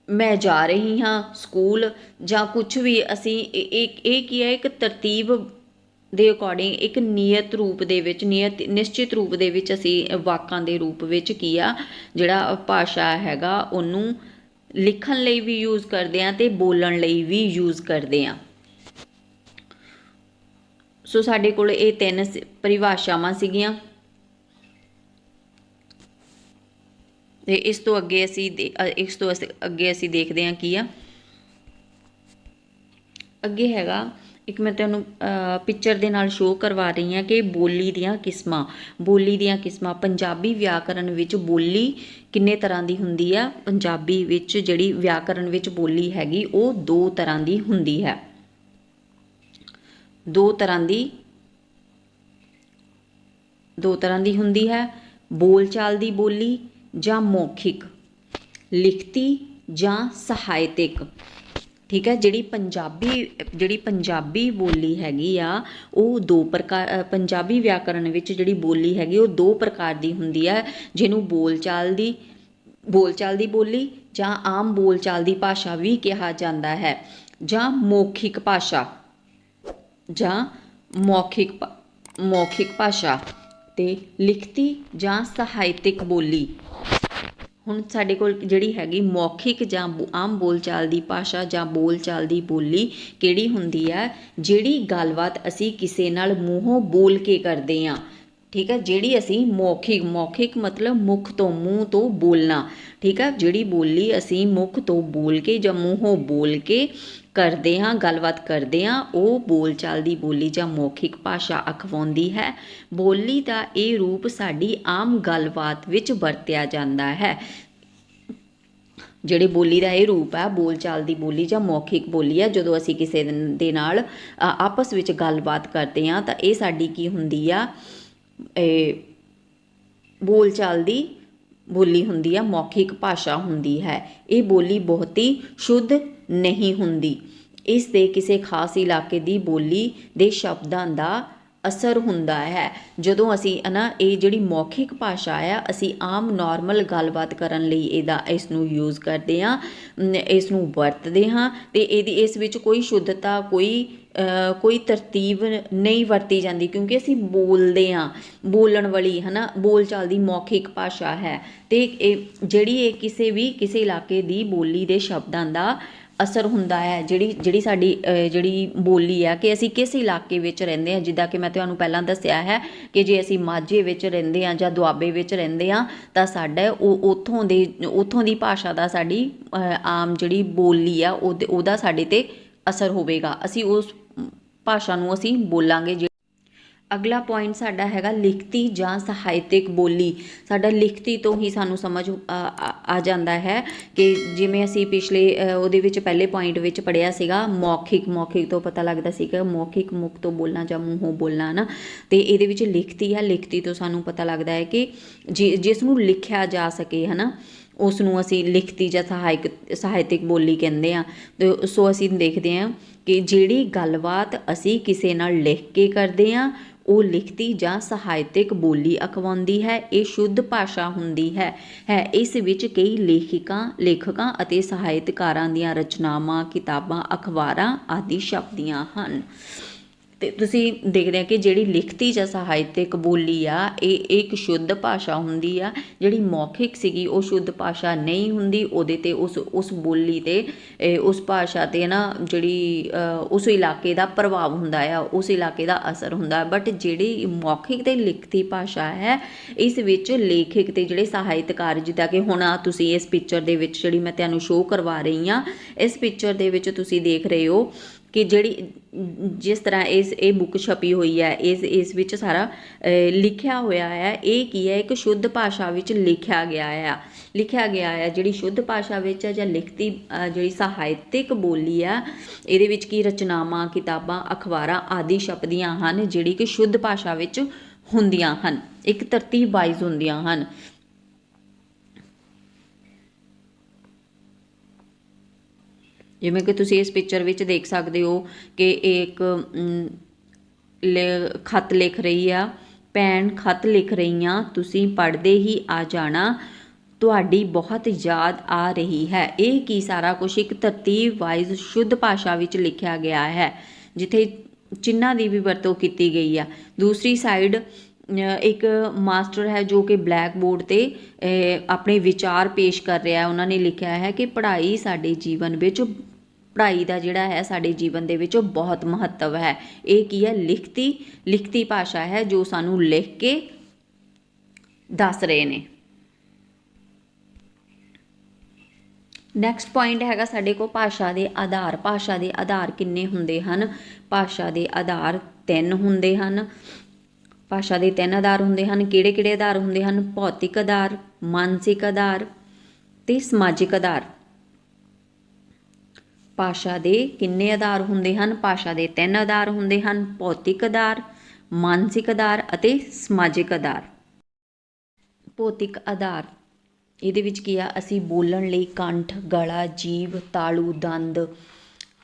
ਮੈਂ ਜਾ ਰਹੀ ਹਾਂ ਸਕੂਲ ਜਾਂ ਕੁਛ ਵੀ ਅਸੀਂ ਇਹ ਕੀ ਹੈ, ਇੱਕ ਤਰਤੀਬ ਦੇ ਅਕੋਰਡਿੰਗ ਇੱਕ ਨਿਯਤ ਰੂਪ ਦੇ ਵਿੱਚ ਨਿਸ਼ਚਿਤ ਰੂਪ ਦੇ ਵਿੱਚ ਅਸੀਂ ਵਾਕਾਂ ਦੇ ਰੂਪ ਵਿੱਚ ਕੀ ਆ ਜਿਹੜਾ ਭਾਸ਼ਾ ਹੈਗਾ ਉਹਨੂੰ ਲਿਖਣ ਲਈ ਵੀ ਯੂਜ਼ ਕਰਦੇ ਹਾਂ ਅਤੇ ਬੋਲਣ ਲਈ ਵੀ ਯੂਜ਼ ਕਰਦੇ ਹਾਂ। ਸੋ ਸਾਡੇ ਕੋਲ ਇਹ 3 ਪਰਿਭਾਸ਼ਾਵਾਂ ਸੀਗੀਆਂ ਤੇ ਇਸ ਤੋਂ ਅੱਗੇ ਅਸੀਂ ਦੇਖਦੇ ਹਾਂ ਕੀ ਆ ਅੱਗੇ ਹੈਗਾ। ਇੱਕ ਮੈਂ ਤੁਹਾਨੂੰ ਪਿਕਚਰ ਦੇ ਨਾਲ ਸ਼ੋਅ ਕਰਵਾ ਰਹੀ ਹਾਂ ਕਿ ਬੋਲੀ ਦੀਆਂ ਕਿਸਮਾਂ ਪੰਜਾਬੀ ਵਿਆਕਰਨ ਵਿੱਚ ਬੋਲੀ ਕਿੰਨੇ ਤਰ੍ਹਾਂ ਦੀ ਹੁੰਦੀ ਆ। ਪੰਜਾਬੀ ਵਿੱਚ ਜਿਹੜੀ ਵਿਆਕਰਨ ਵਿੱਚ ਬੋਲੀ ਹੈਗੀ ਉਹ 2 ਤਰ੍ਹਾਂ ਦੀ ਹੁੰਦੀ ਹੈ। 2 ਤਰ੍ਹਾਂ ਦੀ ਹੁੰਦੀ ਹੈ। ਬੋਲਚਾਲ ਦੀ ਬੋਲੀ ਜਾਂ ਮੌਖਿਕ, ਲਿਖਤੀ ਜਾਂ ਸਾਹਿਤਕ। ਠੀਕ ਹੈ, ਜਿਹੜੀ ਪੰਜਾਬੀ ਬੋਲੀ ਹੈਗੀ ਆ ਉਹ 2 ਪ੍ਰਕਾਰ, ਪੰਜਾਬੀ ਵਿਆਕਰਨ ਵਿੱਚ ਜਿਹੜੀ ਬੋਲੀ ਹੈਗੀ ਉਹ 2 ਪ੍ਰਕਾਰ ਦੀ ਹੁੰਦੀ ਹੈ, ਜਿਹਨੂੰ ਬੋਲਚਾਲ ਦੀ ਬੋਲੀ ਜਾਂ ਆਮ ਬੋਲਚਾਲ ਦੀ ਭਾਸ਼ਾ ਵੀ ਕਿਹਾ ਜਾਂਦਾ ਹੈ, ਜਾਂ ਮੌਖਿਕ ਭਾਸ਼ਾ ਤੇ ਲਿਖਤੀ ਜਾਂ ਸਾਹਿਤਕ ਬੋਲੀ। ਹੁਣ ਸਾਡੇ ਕੋਲ ਜਿਹੜੀ ਹੈਗੀ ਮੌਖਿਕ ਜਾਂ ਆਮ ਬੋਲਚਾਲ ਦੀ ਭਾਸ਼ਾ ਜਾਂ ਬੋਲਚਾਲ ਦੀ ਬੋਲੀ ਕਿਹੜੀ ਹੁੰਦੀ ਹੈ, ਜਿਹੜੀ ਗੱਲਬਾਤ ਅਸੀਂ ਕਿਸੇ ਨਾਲ ਮੂੰਹੋਂ ਬੋਲ ਕੇ ਕਰਦੇ ਹਾਂ। ਠੀਕ ਹੈ, ਜਿਹੜੀ ਅਸੀਂ ਮੌਖਿਕ ਮਤਲਬ ਮੁੱਖ ਤੋਂ, ਮੂੰਹ ਤੋਂ ਬੋਲਣਾ। ਠੀਕ ਹੈ, ਜਿਹੜੀ ਬੋਲੀ ਅਸੀਂ ਮੁੱਖ ਤੋਂ ਬੋਲ ਕੇ ਜਾਂ ਮੂੰਹੋਂ ਬੋਲ ਕੇ ਕਰਦੇ ਹਾਂ, ਗੱਲਬਾਤ ਕਰਦੇ ਹਾਂ, ਉਹ ਬੋਲਚਾਲ ਦੀ ਬੋਲੀ ਜਾਂ ਮੌਖਿਕ ਭਾਸ਼ਾ ਅਖਵਾਉਂਦੀ ਹੈ। ਬੋਲੀ ਦਾ ਇਹ ਰੂਪ ਸਾਡੀ ਆਮ ਗੱਲਬਾਤ ਵਿੱਚ ਵਰਤਿਆ ਜਾਂਦਾ ਹੈ। ਜਿਹੜੇ ਬੋਲੀ ਦਾ ਇਹ ਰੂਪ ਹੈ ਬੋਲਚਾਲ ਦੀ ਬੋਲੀ ਜਾਂ ਮੌਖਿਕ ਬੋਲੀ ਹੈ, ਜਦੋਂ ਅਸੀਂ ਕਿਸੇ ਦੇ ਨਾਲ ਆਪਸ ਵਿੱਚ ਗੱਲਬਾਤ ਕਰਦੇ ਹਾਂ ਤਾਂ ਇਹ ਸਾਡੀ ਕੀ ਹੁੰਦੀ ਆ, ਬੋਲਚਾਲ ਦੀ ਬੋਲੀ ਹੁੰਦੀ ਆ, ਮੌਖਿਕ ਭਾਸ਼ਾ ਹੁੰਦੀ ਹੈ। ਇਹ ਬੋਲੀ ਬਹੁਤੀ ਸ਼ੁੱਧ ਨਹੀਂ ਹੁੰਦੀ। ਇਸ ਦੇ ਕਿਸੇ ਖਾਸ ਇਲਾਕੇ ਦੀ ਬੋਲੀ ਦੇ ਸ਼ਬਦਾਂ ਦਾ ਅਸਰ ਹੁੰਦਾ ਹੈ। ਜਦੋਂ ਅਸੀਂ ਇਹ ਜਿਹੜੀ ਮੌਖਿਕ ਭਾਸ਼ਾ ਆ ਅਸੀਂ ਆਮ ਨੋਰਮਲ ਗੱਲਬਾਤ ਕਰਨ ਲਈ ਇਸ ਨੂੰ ਯੂਜ਼ ਕਰਦੇ ਹਾਂ, ਇਸ ਨੂੰ ਵਰਤਦੇ ਹਾਂ ਅਤੇ ਇਸ ਵਿੱਚ ਕੋਈ ਸ਼ੁੱਧਤਾ, ਕੋਈ ਤਰਤੀਬ ਨਹੀਂ ਵਰਤੀ ਜਾਂਦੀ, ਕਿਉਂਕਿ ਅਸੀਂ ਬੋਲਦੇ ਹਾਂ, ਬੋਲਣ ਵਾਲੀ ਬੋਲਚਾਲ ਦੀ ਮੌਖਿਕ ਭਾਸ਼ਾ ਹੈ। ਅਤੇ ਜਿਹੜੀ ਕਿਸੇ ਇਲਾਕੇ ਦੀ ਬੋਲੀ ਦੇ ਸ਼ਬਦਾਂ ਦਾ ਅਸਰ ਹੁੰਦਾ ਹੈ। ਜਿਹੜੀ ਸਾਡੀ ਜਿਹੜੀ ਬੋਲੀ ਆ ਕਿ ਅਸੀਂ ਕਿਸ ਇਲਾਕੇ ਵਿੱਚ ਰਹਿੰਦੇ ਹਾਂ, ਜਿੱਦਾਂ ਕਿ ਮੈਂ ਤੁਹਾਨੂੰ ਪਹਿਲਾਂ ਦੱਸਿਆ ਹੈ ਕਿ ਜੇ ਅਸੀਂ ਮਾਝੇ ਵਿੱਚ ਰਹਿੰਦੇ ਹਾਂ ਜਾਂ ਦੁਆਬੇ ਵਿੱਚ ਰਹਿੰਦੇ ਹਾਂ ਤਾਂ ਸਾਡਾ ਉੱਥੋਂ ਦੀ ਭਾਸ਼ਾ ਦਾ ਸਾਡੀ ਆਮ ਜਿਹੜੀ ਬੋਲੀ ਆ ਉਹਦਾ ਸਾਡੇ 'ਤੇ ਅਸਰ ਹੋਵੇਗਾ, ਅਸੀਂ ਉਸ ਭਾਸ਼ਾ ਨੂੰ ਅਸੀਂ ਬੋਲਾਂਗੇ। ਅਗਲਾ ਪੁਆਇੰਟ ਸਾਡਾ ਹੈਗਾ ਲਿਖਤੀ ਜਾਂ ਸਾਹਿਤਕ ਬੋਲੀ। ਸਾਡਾ ਲਿਖਤੀ ਤੋਂ ਹੀ ਸਾਨੂੰ ਸਮਝ ਆ ਜਾਂਦਾ ਹੈ ਕਿ ਜਿਵੇਂ ਅਸੀਂ ਪਿਛਲੇ ਉਹਦੇ ਵਿੱਚ ਪਹਿਲੇ ਪੁਆਇੰਟ ਵਿੱਚ ਪੜ੍ਹਿਆ ਸੀਗਾ ਮੌਖਿਕ ਤੋਂ ਪਤਾ ਲੱਗਦਾ ਸੀਗਾ ਮੌਖਿਕ, ਮੁੱਖ ਤੋਂ ਬੋਲਣਾ ਜਾਂ ਮੂੰਹੋਂ ਬੋਲਣਾ ਨਾ, ਅਤੇ ਇਹਦੇ ਵਿੱਚ ਲਿਖਤੀ ਹੈ। ਲਿਖਤੀ ਤੋਂ ਸਾਨੂੰ ਪਤਾ ਲੱਗਦਾ ਹੈ ਕਿ ਜਿਸ ਨੂੰ ਲਿਖਿਆ ਜਾ ਸਕੇ ਉਸ ਨੂੰ ਅਸੀਂ ਲਿਖਤੀ ਜਾਂ ਸਾਹਿਤਕ ਬੋਲੀ ਕਹਿੰਦੇ ਹਾਂ। ਅਤੇ ਸੋ ਅਸੀਂ ਦੇਖਦੇ ਹਾਂ ਕਿ ਜਿਹੜੀ ਗੱਲਬਾਤ ਅਸੀਂ ਕਿਸੇ ਨਾਲ ਲਿਖ ਕੇ ਕਰਦੇ ਹਾਂ ਉਹ ਲਿਖਤੀ ਜਾਂ ਸਾਹਿਤਕ ਬੋਲੀ ਅਖਵਾਉਂਦੀ ਹੈ। ਇਹ ਸ਼ੁੱਧ ਭਾਸ਼ਾ ਹੁੰਦੀ ਹੈ। ਇਸ ਵਿੱਚ ਕਈ ਲੇਖਕਾਂ ਅਤੇ ਸਾਹਿਤਕਾਰਾਂ ਦੀਆਂ ਰਚਨਾਵਾਂ, ਕਿਤਾਬਾਂ, ਅਖਬਾਰਾਂ ਆਦਿ ਛਪਦੀਆਂ ਹਨ। ਅਤੇ ਤੁਸੀਂ ਦੇਖਦੇ ਆ ਕਿ ਜਿਹੜੀ ਲਿਖਤੀ ਜਾਂ ਸਾਹਿਤਕ ਬੋਲੀ ਆ ਇਹ ਇੱਕ ਸ਼ੁੱਧ ਭਾਸ਼ਾ ਹੁੰਦੀ ਆ। ਜਿਹੜੀ ਮੌਖਿਕ ਸੀਗੀ ਉਹ ਸ਼ੁੱਧ ਭਾਸ਼ਾ ਨਹੀਂ ਹੁੰਦੀ, ਉਹਦੇ 'ਤੇ ਉਸ ਬੋਲੀ 'ਤੇ ਉਸ ਭਾਸ਼ਾ 'ਤੇ ਜਿਹੜੀ ਉਸ ਇਲਾਕੇ ਦਾ ਪ੍ਰਭਾਵ ਹੁੰਦਾ ਆ, ਉਸ ਇਲਾਕੇ ਦਾ ਅਸਰ ਹੁੰਦਾ। ਬਟ ਜਿਹੜੀ ਮੌਖਿਕ ਅਤੇ ਲਿਖਤੀ ਭਾਸ਼ਾ ਹੈ ਇਸ ਵਿੱਚ ਲੇਖਕ ਅਤੇ ਜਿਹੜੇ ਸਾਹਿਤਕਾਰ, ਜਿੱਦਾਂ ਕਿ ਹੁਣ ਤੁਸੀਂ ਇਸ ਪਿਕਚਰ ਦੇ ਵਿੱਚ ਜਿਹੜੀ ਮੈਂ ਤੁਹਾਨੂੰ ਸ਼ੋਅ ਕਰਵਾ ਰਹੀ ਹਾਂ, ਇਸ ਪਿਕਚਰ ਦੇ ਵਿੱਚ ਤੁਸੀਂ ਦੇਖ ਰਹੇ ਹੋ ਕਿ ਜਿਸ ਤਰ੍ਹਾਂ ਇਹ ਬੁੱਕ ਛਪੀ ਹੋਈ ਹੈ ਇਸ ਵਿੱਚ ਸਾਰਾ ਲਿਖਿਆ ਹੋਇਆ ਹੈ। ਇਹ ਕੀ ਹੈ, ਇੱਕ ਸ਼ੁੱਧ ਭਾਸ਼ਾ ਵਿੱਚ ਲਿਖਿਆ ਗਿਆ ਹੈ। ਜਿਹੜੀ ਸ਼ੁੱਧ ਭਾਸ਼ਾ ਵਿੱਚ ਹੈ ਜਾਂ ਲਿਖਤੀ ਜਿਹੜੀ ਸਾਹਿਤਕ ਬੋਲੀ ਆ ਇਹਦੇ ਵਿੱਚ ਕੀ ਰਚਨਾਵਾਂ, ਕਿਤਾਬਾਂ, ਅਖਬਾਰਾਂ ਆਦਿ ਛਪਦੀਆਂ ਹਨ, ਜਿਹੜੀ ਕਿ ਸ਼ੁੱਧ ਭਾਸ਼ਾ ਵਿੱਚ ਹੁੰਦੀਆਂ ਹਨ, ਇੱਕ ਤਰਤੀਬ ਵਾਈਜ਼ ਹੁੰਦੀਆਂ ਹਨ। ਜਿਵੇਂ ਕਿ ਤੁਸੀਂ ਇਸ ਪਿਕਚਰ ਵਿੱਚ ਦੇਖ ਸਕਦੇ ਹੋ ਕਿ ਇੱਕ ਖੱਤ ਲਿਖ ਰਹੀ ਆ, ਭੈਣ ਖੱਤ ਲਿਖ ਰਹੀ ਹਾਂ, ਤੁਸੀਂ ਪੜ੍ਹਦੇ ਹੀ ਆ ਜਾਣਾ, ਤੁਹਾਡੀ ਬਹੁਤ ਯਾਦ ਆ ਰਹੀ ਹੈ। ਇਹ ਕੀ ਸਾਰਾ ਕੁਝ ਇੱਕ ਤਰਤੀਬ ਵਾਈਜ਼ ਸ਼ੁੱਧ ਭਾਸ਼ਾ ਵਿੱਚ ਲਿਖਿਆ ਗਿਆ ਹੈ, ਜਿੱਥੇ ਚਿੰਨ੍ਹਾਂ ਦੀ ਵੀ ਵਰਤੋਂ ਕੀਤੀ ਗਈ ਆ। ਦੂਸਰੀ ਸਾਈਡ ਇੱਕ ਮਾਸਟਰ ਹੈ ਜੋ ਕਿ ਬਲੈਕ ਬੋਰਡ 'ਤੇ ਆਪਣੇ ਵਿਚਾਰ ਪੇਸ਼ ਕਰ ਰਿਹਾ। ਉਹਨਾਂ ਨੇ ਲਿਖਿਆ ਹੈ ਕਿ ਪੜ੍ਹਾਈ ਸਾਡੇ ਜੀਵਨ ਵਿੱਚ, ਪੜ੍ਹਾਈ ਦਾ ਜਿਹੜਾ ਹੈ ਸਾਡੇ ਜੀਵਨ ਦੇ ਵਿੱਚ ਬਹੁਤ ਮਹੱਤਵ ਹੈ। ਇਹ ਕੀ ਹੈ? ਲਿਖਤੀ ਭਾਸ਼ਾ ਹੈ ਜੋ ਸਾਨੂੰ ਲਿਖ ਕੇ ਦੱਸ ਰਹੇ ਨੇ। ਨੈਕਸਟ ਪੁਆਇੰਟ ਹੈਗਾ ਸਾਡੇ ਕੋਲ ਭਾਸ਼ਾ ਦੇ ਆਧਾਰ। ਭਾਸ਼ਾ ਦੇ ਆਧਾਰ ਕਿੰਨੇ ਹੁੰਦੇ ਹਨ? ਭਾਸ਼ਾ ਦੇ ਆਧਾਰ 3 ਹੁੰਦੇ ਹਨ। ਭਾਸ਼ਾ ਦੇ 3 ਆਧਾਰ ਹੁੰਦੇ ਹਨ। ਕਿਹੜੇ ਕਿਹੜੇ ਆਧਾਰ ਹੁੰਦੇ ਹਨ? ਭੌਤਿਕ ਆਧਾਰ, ਮਾਨਸਿਕ ਆਧਾਰ ਤੇ ਸਮਾਜਿਕ ਆਧਾਰ। ਭਾਸ਼ਾ ਦੇ ਕਿੰਨੇ ਆਧਾਰ ਹੁੰਦੇ ਹਨ? ਭਾਸ਼ਾ ਦੇ 3 ਆਧਾਰ ਹੁੰਦੇ ਹਨ। ਭੌਤਿਕ ਆਧਾਰ, ਮਾਨਸਿਕ ਆਧਾਰ ਅਤੇ ਸਮਾਜਿਕ ਆਧਾਰ। ਭੌਤਿਕ ਆਧਾਰ, ਇਹਦੇ ਵਿੱਚ ਕੀ ਆ? ਅਸੀਂ ਬੋਲਣ ਲਈ ਕੰਠ, ਗਲਾ, ਜੀਭ, ਤਾਲੂ, ਦੰਦ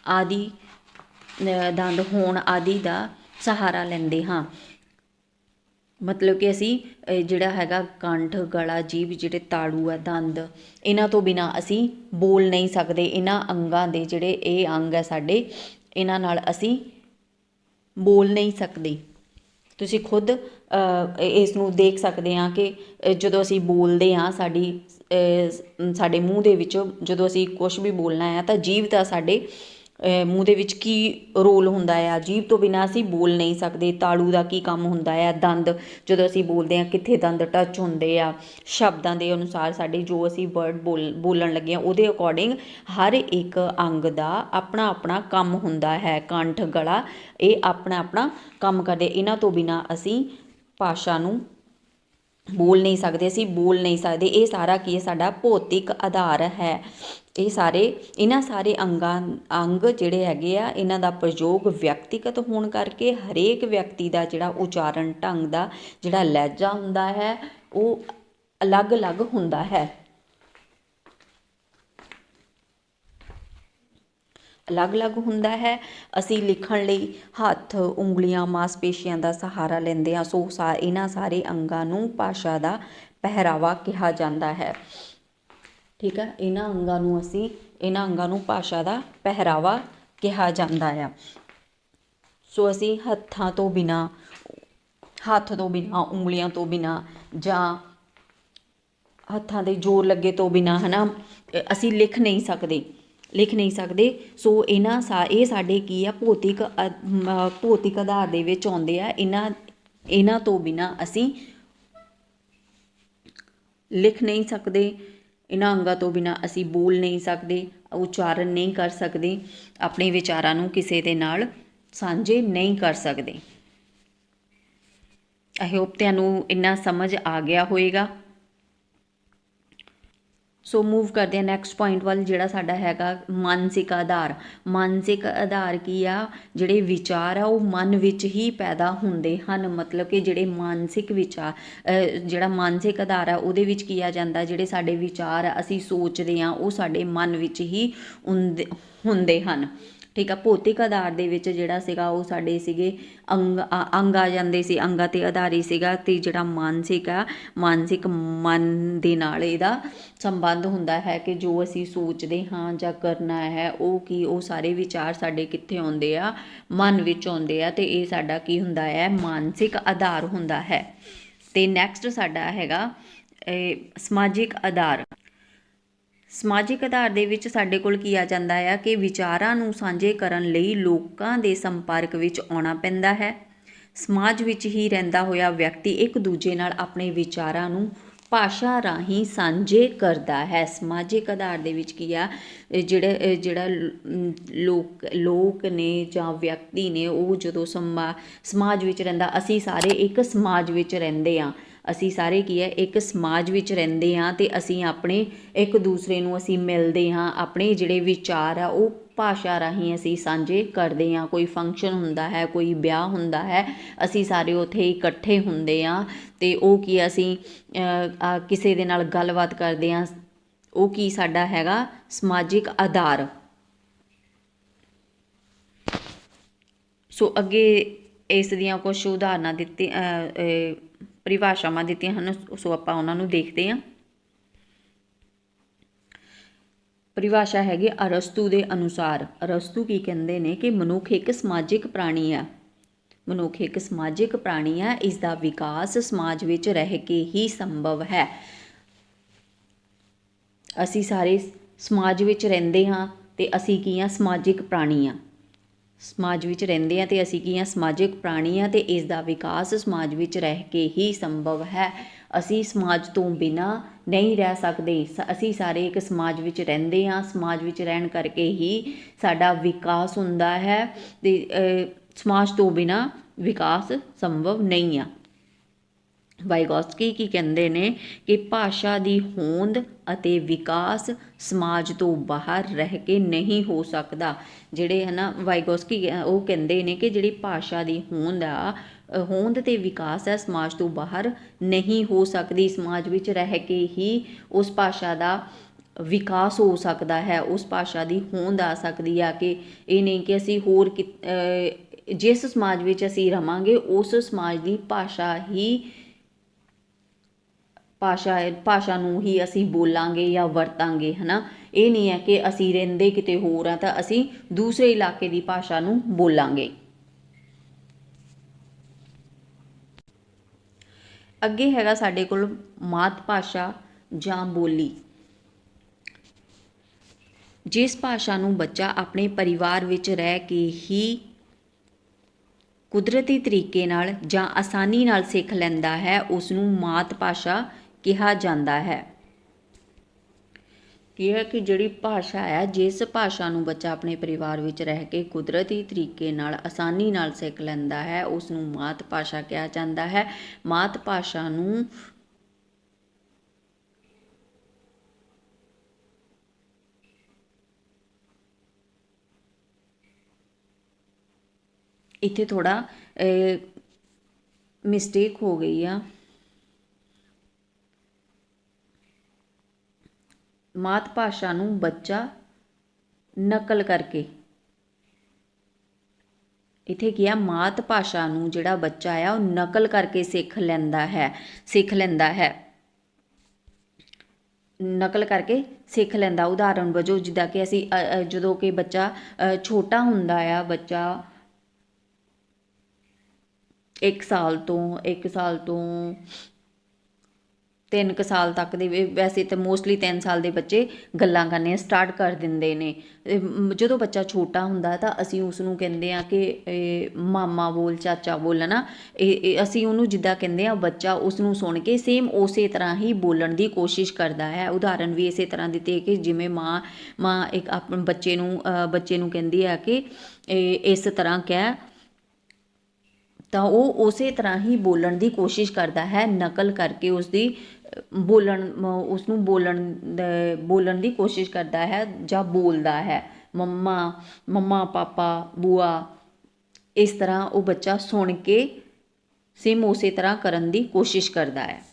ਆਦਿ, ਦੰਦ ਹੋਣ ਆਦਿ ਦਾ ਸਹਾਰਾ ਲੈਂਦੇ ਹਾਂ। ਮਤਲਬ ਕਿ ਅਸੀਂ ਜਿਹੜਾ ਹੈਗਾ ਕੰਠ, ਗਲਾ, ਜੀਭ, ਜਿਹੜੇ ਤਾਲੂ ਆ, ਦੰਦ, ਇਹਨਾਂ ਤੋਂ ਬਿਨਾਂ ਅਸੀਂ ਬੋਲ ਨਹੀਂ ਸਕਦੇ। ਇਹਨਾਂ ਅੰਗਾਂ ਦੇ ਜਿਹੜੇ ਇਹ ਅੰਗ ਹੈ ਸਾਡੇ, ਇਹਨਾਂ ਨਾਲ ਅਸੀਂ ਬੋਲ ਨਹੀਂ ਸਕਦੇ। ਤੁਸੀਂ ਖੁਦ ਇਸ ਨੂੰ ਦੇਖ ਸਕਦੇ ਹਾਂ ਕਿ ਜਦੋਂ ਅਸੀਂ ਬੋਲਦੇ ਹਾਂ, ਸਾਡੇ ਮੂੰਹ ਦੇ ਵਿੱਚ ਜਦੋਂ ਅਸੀਂ ਕੁਛ ਵੀ ਬੋਲਣਾ ਹੈ ਤਾਂ ਜੀਭ ਦਾ ਸਾਡੇ ਮੂੰਹ ਦੇ ਵਿੱਚ ਕੀ ਰੋਲ ਹੁੰਦਾ ਆ। ਜੀਭ ਤੋਂ ਬਿਨਾਂ ਅਸੀਂ ਬੋਲ ਨਹੀਂ ਸਕਦੇ। ਤਾਲੂ ਦਾ ਕੀ ਕੰਮ ਹੁੰਦਾ ਆ? ਦੰਦ, ਜਦੋਂ ਅਸੀਂ ਬੋਲਦੇ ਹਾਂ ਕਿੱਥੇ ਦੰਦ ਟੱਚ ਹੁੰਦੇ ਆ, ਸ਼ਬਦਾਂ ਦੇ ਅਨੁਸਾਰ ਸਾਡੇ ਜੋ ਅਸੀਂ ਵਰਡ ਬੋਲਣ ਲੱਗੇ ਹਾਂ ਉਹਦੇ ਅਕੋਰਡਿੰਗ ਹਰ ਇੱਕ ਅੰਗ ਦਾ ਆਪਣਾ ਆਪਣਾ ਕੰਮ ਹੁੰਦਾ ਹੈ। ਕੰਠ, ਗਲਾ, ਇਹ ਆਪਣਾ ਆਪਣਾ ਕੰਮ ਕਰਦੇ। ਇਹਨਾਂ ਤੋਂ ਬਿਨਾਂ ਅਸੀਂ ਭਾਸ਼ਾ ਨੂੰ ਬੋਲ ਨਹੀਂ ਸਕਦੇ, ਅਸੀਂ ਬੋਲ ਨਹੀਂ ਸਕਦੇ। ਇਹ ਸਾਰਾ ਕੀ ਹੈ? ਸਾਡਾ ਭੌਤਿਕ ਆਧਾਰ ਹੈ। ਇਹਨਾਂ ਸਾਰੇ ਅੰਗ ਜਿਹੜੇ ਹੈਗੇ ਆ, ਇਹਨਾਂ ਦਾ ਪ੍ਰਯੋਗ ਵਿਅਕਤੀਗਤ ਹੋਣ ਕਰਕੇ ਹਰੇਕ ਵਿਅਕਤੀ ਦਾ ਜਿਹੜਾ ਉਚਾਰਨ ਢੰਗ ਦਾ ਜਿਹੜਾ ਲਹਿਜਾ ਹੁੰਦਾ ਹੈ ਉਹ ਅਲੱਗ-ਅਲੱਗ ਹੁੰਦਾ ਹੈ। ਅਲੱਗ-ਅਲੱਗ ਹੁੰਦਾ ਹੈ। ਅਸੀਂ ਲਿਖਣ ਲਈ ਹੱਥ, ਉਂਗਲੀਆਂ, ਮਾਸਪੇਸ਼ੀਆਂ ਦਾ ਸਹਾਰਾ ਲੈਂਦੇ ਹਾਂ। ਸੋ ਇਹਨਾਂ ਸਾਰੇ ਅੰਗਾਂ ਨੂੰ ਭਾਸ਼ਾ ਦਾ ਪਹਿਰਾਵਾ ਕਿਹਾ ਜਾਂਦਾ ਹੈ। ਠੀਕ ਹੈ, ਇਹਨਾਂ ਅੰਗਾਂ ਨੂੰ ਭਾਸ਼ਾ ਦਾ ਪਹਿਰਾਵਾ ਕਿਹਾ ਜਾਂਦਾ ਆ। ਸੋ ਅਸੀਂ ਹੱਥ ਤੋਂ ਬਿਨਾਂ, ਉਂਗਲੀਆਂ ਤੋਂ ਬਿਨਾਂ ਜਾਂ ਹੱਥਾਂ ਦੇ ਜ਼ੋਰ ਲੱਗੇ ਤੋਂ ਬਿਨਾਂ ਅਸੀਂ ਲਿਖ ਨਹੀਂ ਸਕਦੇ। ਸੋ ਇਹ ਸਾਡੇ ਕੀ ਆ? ਭੌਤਿਕ ਆਧਾਰ ਦੇ ਵਿੱਚ ਆਉਂਦੇ ਆ। ਇਹਨਾਂ ਤੋਂ ਬਿਨਾਂ ਅਸੀਂ ਲਿਖ ਨਹੀਂ ਸਕਦੇ। ਇਹਨਾਂ ਅੰਗਾਂ ਤੋਂ ਬਿਨਾਂ ਅਸੀਂ ਬੋਲ ਨਹੀਂ ਸਕਦੇ, ਉਚਾਰਨ ਨਹੀਂ ਕਰ ਸਕਦੇ, ਆਪਣੇ ਵਿਚਾਰਾਂ ਨੂੰ ਕਿਸੇ ਦੇ ਨਾਲ ਸਾਂਝੇ ਨਹੀਂ ਕਰ ਸਕਦੇ। ਆਈ ਹੋਪ ਤੁਹਾਨੂੰ ਇੰਨਾ ਸਮਝ ਆ ਗਿਆ ਹੋਏਗਾ। ਸੋ ਮੂਵ ਕਰਦੇ ਹਾਂ ਨੈਕਸਟ ਪੁਆਇੰਟ ਵੱਲ, ਜਿਹੜਾ ਸਾਡਾ ਹੈਗਾ ਮਾਨਸਿਕ ਆਧਾਰ। ਮਾਨਸਿਕ ਆਧਾਰ ਕੀ ਆ? ਜਿਹੜੇ ਵਿਚਾਰ ਆ ਉਹ ਮਨ ਵਿੱਚ ਹੀ ਪੈਦਾ ਹੁੰਦੇ ਹਨ। ਮਤਲਬ ਕਿ ਜਿਹੜੇ ਜਿਹੜਾ ਮਾਨਸਿਕ ਆਧਾਰ ਆ ਉਹਦੇ ਵਿੱਚ ਕੀ ਆ ਜਾਂਦਾ? ਜਿਹੜੇ ਸਾਡੇ ਵਿਚਾਰ ਆ, ਅਸੀਂ ਸੋਚਦੇ ਹਾਂ, ਉਹ ਸਾਡੇ ਮਨ ਵਿੱਚ ਹੀ ਹੁੰਦੇ ਹਨ। ਠੀਕ ਆ। ਭੌਤਿਕ ਆਧਾਰ ਦੇ ਵਿੱਚ ਜਿਹੜਾ ਸੀਗਾ ਉਹ ਸਾਡੇ ਸੀਗੇ ਅੰਗ ਆ ਜਾਂਦੇ ਸੀ, ਅੰਗਾਂ 'ਤੇ ਆਧਾਰਿਤ ਸੀਗਾ। ਅਤੇ ਜਿਹੜਾ ਮਾਨਸਿਕ ਮਨ ਦੇ ਨਾਲ ਇਹਦਾ ਸੰਬੰਧ ਹੁੰਦਾ ਹੈ ਕਿ ਜੋ ਅਸੀਂ ਸੋਚਦੇ ਹਾਂ ਜਾਂ ਕਰਨਾ ਹੈ ਉਹ ਸਾਰੇ ਵਿਚਾਰ ਸਾਡੇ ਕਿੱਥੇ ਆਉਂਦੇ ਆ? ਮਨ ਵਿੱਚ ਆਉਂਦੇ ਆ। ਅਤੇ ਇਹ ਸਾਡਾ ਕੀ ਹੁੰਦਾ ਹੈ? ਮਾਨਸਿਕ ਆਧਾਰ ਹੁੰਦਾ ਹੈ। ਅਤੇ ਨੈਕਸਟ ਸਾਡਾ ਹੈਗਾ ਸਮਾਜਿਕ ਆਧਾਰ। ਸਮਾਜਿਕ ਆਧਾਰ ਦੇ ਵਿੱਚ ਸਾਡੇ ਕੋਲ ਕੀ ਆ ਜਾਂਦਾ ਆ ਕਿ ਵਿਚਾਰਾਂ ਨੂੰ ਸਾਂਝੇ ਕਰਨ ਲਈ ਲੋਕਾਂ ਦੇ ਸੰਪਰਕ ਵਿੱਚ ਆਉਣਾ ਪੈਂਦਾ ਹੈ। ਸਮਾਜ ਵਿੱਚ ਹੀ ਰਹਿੰਦਾ ਹੋਇਆ ਵਿਅਕਤੀ ਇੱਕ ਦੂਜੇ ਨਾਲ ਆਪਣੇ ਵਿਚਾਰਾਂ ਨੂੰ ਭਾਸ਼ਾ ਰਾਹੀਂ ਸਾਂਝੇ ਕਰਦਾ ਹੈ। ਸਮਾਜਿਕ ਆਧਾਰ ਦੇ ਵਿੱਚ ਕੀ ਆ? ਜਿਹੜਾ ਲੋਕ ਨੇ ਜਾਂ ਵਿਅਕਤੀ ਨੇ, ਉਹ ਜਦੋਂ ਸਮਾਜ ਵਿੱਚ ਰਹਿੰਦਾ, ਅਸੀਂ ਸਾਰੇ ਇੱਕ ਸਮਾਜ ਵਿੱਚ ਰਹਿੰਦੇ ਹਾਂ। ਅਸੀਂ ਸਾਰੇ ਕੀ ਹੈ? ਇੱਕ ਸਮਾਜ ਵਿੱਚ ਰਹਿੰਦੇ ਹਾਂ ਅਤੇ ਅਸੀਂ ਆਪਣੇ ਇੱਕ ਦੂਸਰੇ ਨੂੰ ਅਸੀਂ ਮਿਲਦੇ ਹਾਂ। ਆਪਣੇ ਜਿਹੜੇ ਵਿਚਾਰ ਆ ਉਹ ਭਾਸ਼ਾ ਰਾਹੀਂ ਅਸੀਂ ਸਾਂਝੇ ਕਰਦੇ ਹਾਂ। ਕੋਈ ਫੰਕਸ਼ਨ ਹੁੰਦਾ ਹੈ, ਕੋਈ ਵਿਆਹ ਹੁੰਦਾ ਹੈ, ਅਸੀਂ ਸਾਰੇ ਉੱਥੇ ਇਕੱਠੇ ਹੁੰਦੇ ਹਾਂ ਅਤੇ ਉਹ ਕੀ ਅਸੀਂ ਕਿਸੇ ਦੇ ਨਾਲ ਗੱਲਬਾਤ ਕਰਦੇ ਹਾਂ। ਉਹ ਕੀ ਸਾਡਾ ਹੈਗਾ? ਸਮਾਜਿਕ ਆਧਾਰ। ਸੋ ਅੱਗੇ ਇਸ ਦੀਆਂ ਕੁਛ ਉਦਾਹਰਨਾਂ ਪਰਿਭਾਸ਼ਾਵਾਂ ਦਿੱਤੀਆਂ ਹਨ। ਸੋ ਆਪਾਂ ਉਹਨਾਂ ਨੂੰ ਦੇਖਦੇ ਹਾਂ। परिभाषा हैगी अरस्तू के अनुसार। अरस्तू की कहते हैं कि मनुख एक समाजिक प्राणी है। मनुख एक समाजिक प्राणी है, इसका विकास समाज विच रह के ही संभव है। असी सारे समाज विच रहिंदे हाँ ते असी की हाँ, समाजिक प्राणी हाँ। समाज विच रहिंदे हाँ ते असी की हाँ, समाजिक प्राणी हाँ ते इसका विकास समाज विच रह के ही संभव है। असी समाज तो बिना नहीं रह सकते। असी सारे एक समाज विच रहिंदे हाँ, समाज विच रहन करके ही साडा विकास हुंदा है ते समाज तो बिना विकास संभव नहीं आ। वाइगोत्स्की की कहते हैं कि भाषा की होंद अते विकास समाज तो बाहर रह के नहीं हो सकता। जिहड़े है ना वाइगोत्स्की वो कहते हैं कि जिहड़ी भाषा की होंद आ, होंद ते विकास है, समाज तो बाहर नहीं हो सकती। समाज विच रह के ही उस भाषा का विकास हो सकता है, उस भाषा की होंद आ सकती है। कि ये नहीं कि असी होर जिस समाज विच असी रवांगे उस समाज की भाषा ही भाषा ਨੂੰ ही असी बोलांगे या वरतांगे, है ना। ये नहीं है कि असी रहिंदे किते होर आ तां असी दूसरे इलाके की भाषा ਨੂੰ बोलांगे। अगे हैगा साडे कोल मात भाषा जां बोली। जिस भाषा ਨੂੰ बच्चा अपने परिवार विच रह के ही कुदरती तरीके नाल जां आसानी नाल सिख लैंदा है, उसनूं मात भाषा कहा जाता है। यह है कि जिहड़ी भाषा है, जिस भाषा नूं बच्चा अपने परिवार विच रह के कुदरती तरीके नाल आसानी नाल सिख लैंदा है, उसनूं मात भाषा कहा जाता है। मात भाषा नूं इत्थे थोड़ा मिस्टेक हो गई आ। मात भाषा नूं बच्चा नकल करके, इत्थे क्या मात भाषा नूं जिहड़ा बच्चा है वह नकल करके सिख लैंदा है नकल करके सिख लैंदा। उदाहरण वजों जिद्दां कि असी जदों कि बच्चा छोटा हुंदा आ, बच्चा 1 साल तो 3 साल तक दे, वैसे तो मोस्टली 3 साल के बच्चे गल्लां करनियां स्टार्ट कर दिंदे ने। जदों बच्चा छोटा हुंदा तां असीं उसनूं कहंदे आ कि मामा बोल, चाचा बोल, ना। असीं उहनूं जिद्दां कहंदे आ, बच्चा उसनूं सुण के सेम उसे तरह ही बोलण की कोशिश करता है। उदाहरण भी इसे तरह दित्ते कि जिवें माँ एक अपने बच्चे नूं कहंदी है कि इस तरह कह, तो वो उस तरह ही बोलण की कोशिश करता है, नकल करके उसकी उसनूं बोलण की कोशिश करता है जां बोलता है। मम्मा पापा बुआ, इस तरह वो बच्चा सुन के सेम उस तरह करन की कोशिश करता है।